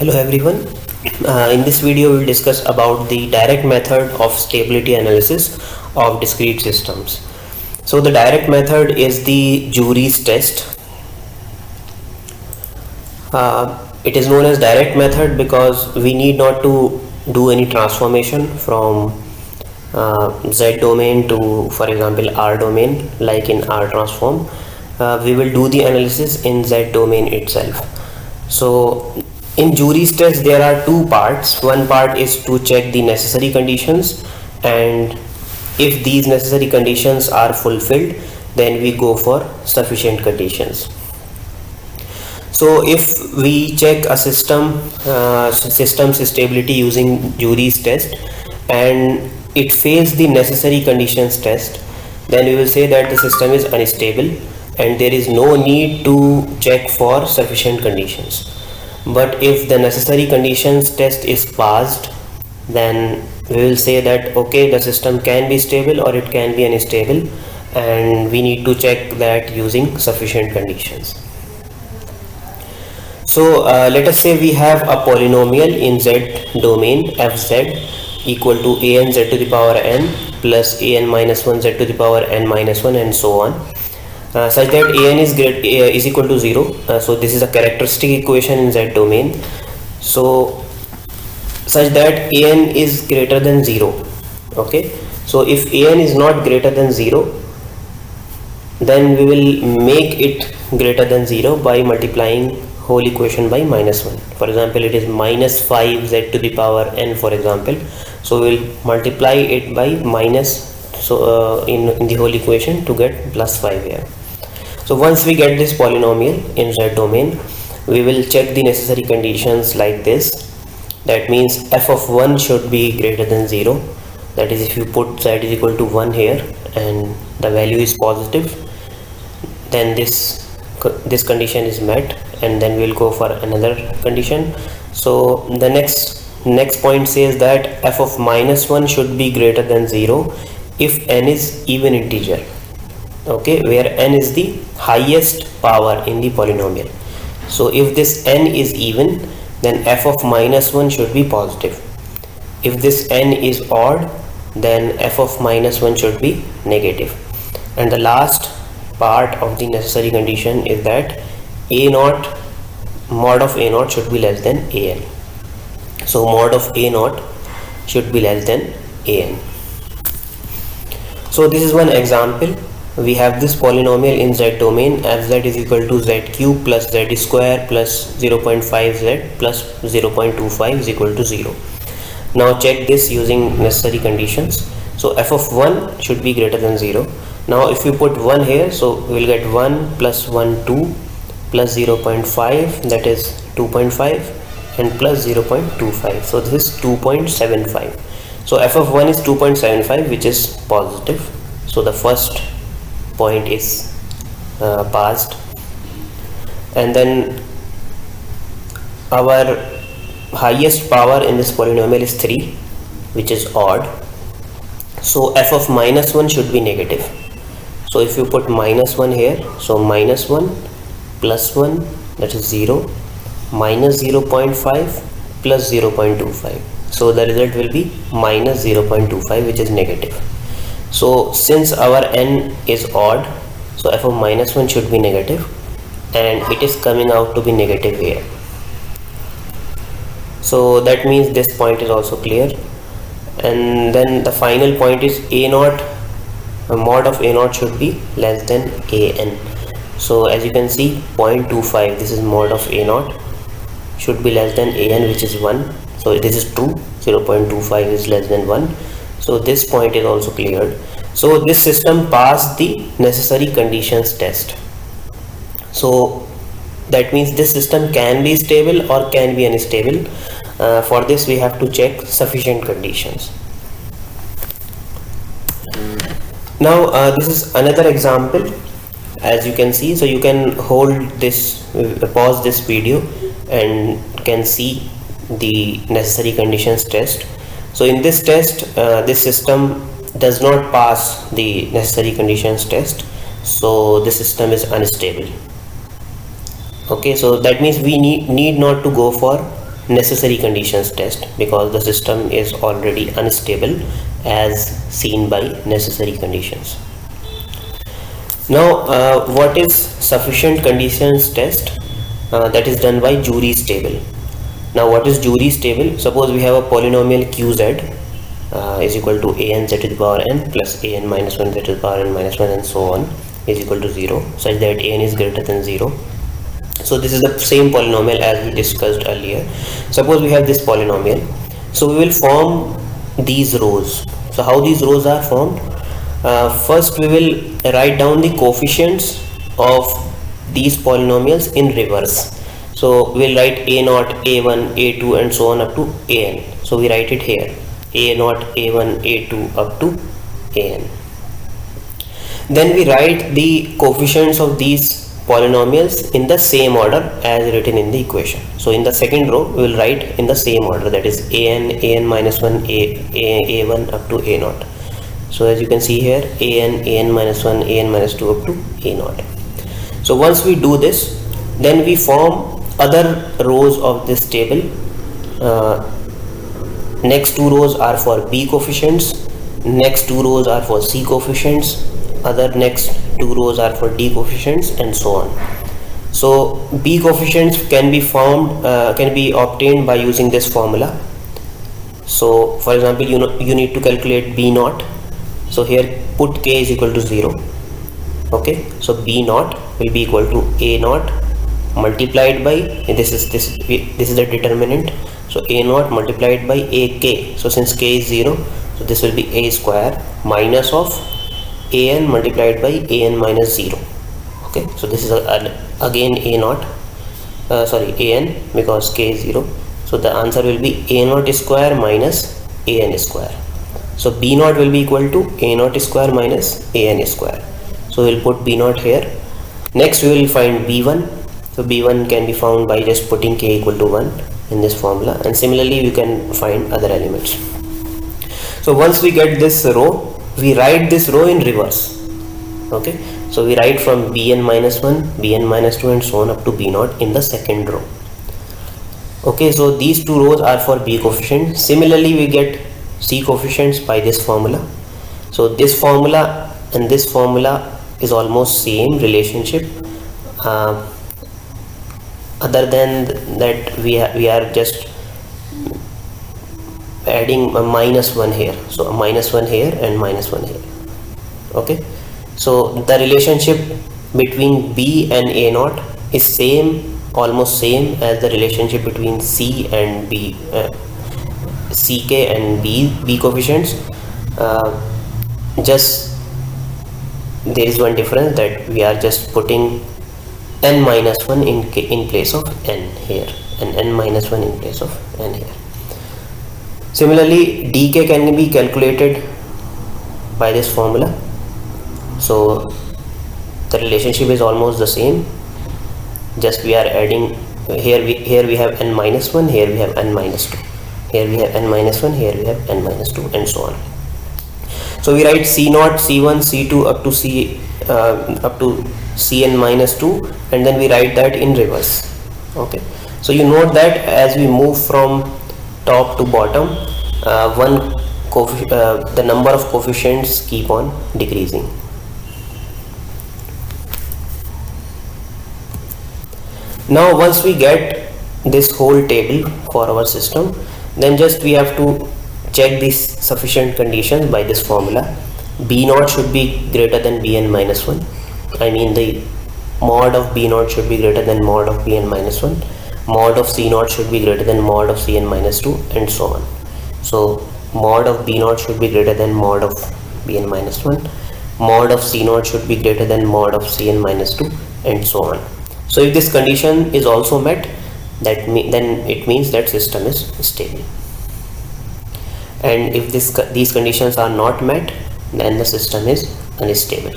Hello everyone. In this video we will discuss about the direct method of stability analysis of discrete systems. So the direct method is the Jury's test. It is known as direct method because we need not to do any transformation from Z domain to, for example, R domain, like in R transform. We will do the analysis in Z domain itself. So in Jury's test there are two parts. One part is to check the necessary conditions, and if these necessary conditions are fulfilled, then we go for sufficient conditions. So if we check a system's stability using Jury's test and it fails the necessary conditions test, then we will say that the system is unstable and there is no need to check for sufficient conditions. But if the necessary conditions test is passed, then we will say that okay, the system can be stable or it can be unstable, and we need to check that using sufficient conditions. So let us say we have a polynomial in Z domain fz equal to an z to the power n plus an minus 1 z to the power n minus 1 and so on, such that an is equal to 0. So this is a characteristic equation in Z domain. So such that an is greater than 0. Okay, so if an is not greater than 0, then we will make it greater than 0 by multiplying whole equation by minus 1. For example, it is minus 5 z to the power n, for example. So we will multiply it by minus, so in the whole equation to get plus 5 here. So once we get this polynomial in Z domain, we will check the necessary conditions like this. That means f of 1 should be greater than 0. That is, if you put z is equal to 1 here and the value is positive, then this condition is met, and then we will go for another condition. So the next point says that f of minus 1 should be greater than 0 if n is even integer. Okay, where n is the highest power in the polynomial. So if this n is even, then f of minus 1 should be positive. If this n is odd, then f of minus 1 should be negative. And the last part of the necessary condition is that mod of a naught should be less than an. So mod of a naught should be less than an. So this is one example. We have this polynomial in Z domain fz is equal to z cube plus z square plus 0.5z plus 0.25 is equal to 0. Now check this using necessary conditions. So f of 1 should be greater than 0. Now if you put 1 here, so we will get 1 plus 1 2 plus 0.5, that is 2.5, and plus 0.25. So this is 2.75. So f of 1 is 2.75, which is positive. So the first point is passed, and then our highest power in this polynomial is 3, which is odd. So f of minus 1 should be negative. So if you put minus 1 here, so minus 1 plus 1, that is 0, minus 0.5 plus 0.25. So the result will be minus 0.25, which is negative. So since our n is odd, so f of minus 1 should be negative, and it is coming out to be negative here. So that means this point is also clear. And then the final point is a naught, mod of a naught should be less than an. So as you can see, 0.25, this is mod of a naught, should be less than an, which is 1. So this is true. 0.25 is less than 1. So this point is also cleared. So this system passed the necessary conditions test. So that means this system can be stable or can be unstable. For this we have to check sufficient conditions. Now this is another example, as you can see. So you can hold this, pause this video, and can see the necessary conditions test. So in this test, this system does not pass the necessary conditions test, so the system is unstable. Okay, so that means we need not to go for necessary conditions test, because the system is already unstable as seen by necessary conditions. Now what is sufficient conditions test? That is done by Jury's table. Now what is Jury's table? Suppose we have a polynomial qz is equal to an z to the power n plus an minus 1 z to the power n minus 1 and so on is equal to 0, such that an is greater than 0. So this is the same polynomial as we discussed earlier. Suppose we have this polynomial, so we will form these rows. So how these rows are formed? First we will write down the coefficients of these polynomials in reverse. So we'll write a0, a1, a2 and so on up to an. So we write it here, a0, a1, a2 up to an. Then we write the coefficients of these polynomials in the same order as written in the equation. So in the second row we will write in the same order, that is an minus 1, a1 up to a0. So as you can see here, an minus 1, an minus 2 up to a0. So once we do this, then we form other rows of this table. Next two rows are for b coefficients, next two rows are for c coefficients, other next two rows are for d coefficients and so on. So b coefficients can be formed, can be obtained by using this formula. So for example, you need to calculate b0. So here put k is equal to 0. Okay, so b0 will be equal to a0 multiplied by, this is the determinant, so a0 multiplied by ak. So since k is 0, so this will be a square minus of an multiplied by an minus 0. Okay, so this is again a0, an, because k is 0. So the answer will be a0 square minus an square. So b0 will be equal to a0 square minus an square. So we'll put b0 here. Next we will find b1. So b1 can be found by just putting k equal to 1 in this formula, and similarly you can find other elements. So once we get this row, we write this row in reverse. Okay, so we write from bn minus 1, bn minus 2 and so on up to b0 in the second row. Okay, so these two rows are for b coefficient. Similarly we get c coefficients by this formula. So this formula and this formula is almost same relationship, other than that we are just adding a minus 1 here. So a minus 1 here and minus 1 here. Okay, so the relationship between b and a0 is same, almost same as the relationship between c and b, ck and b coefficients. Just there is one difference, that we are just putting n minus 1 in place of n here, and n minus 1 in place of n here. Similarly dk can be calculated by this formula. So the relationship is almost the same, just we are adding here we have n minus 1, here we have n minus 2, here we have n minus 1, here we have n minus 2 and so on. So we write c0, c1, c2 up to cn minus 2, and then we write that in reverse. Okay, so you note that as we move from top to bottom, the number of coefficients keep on decreasing. Now once we get this whole table for our system, then just we have to check these sufficient conditions by this formula. b0 should be greater than bn minus 1. I mean the mod of b0 should be greater than mod of bn minus 1. Mod of c0 should be greater than mod of cn minus 2 and so on. So mod of b0 should be greater than mod of bn minus 1. Mod of c0 should be greater than mod of cn minus 2 and so on. So if this condition is also met, then it means that system is stable. And if these conditions are not met, then the system is unstable.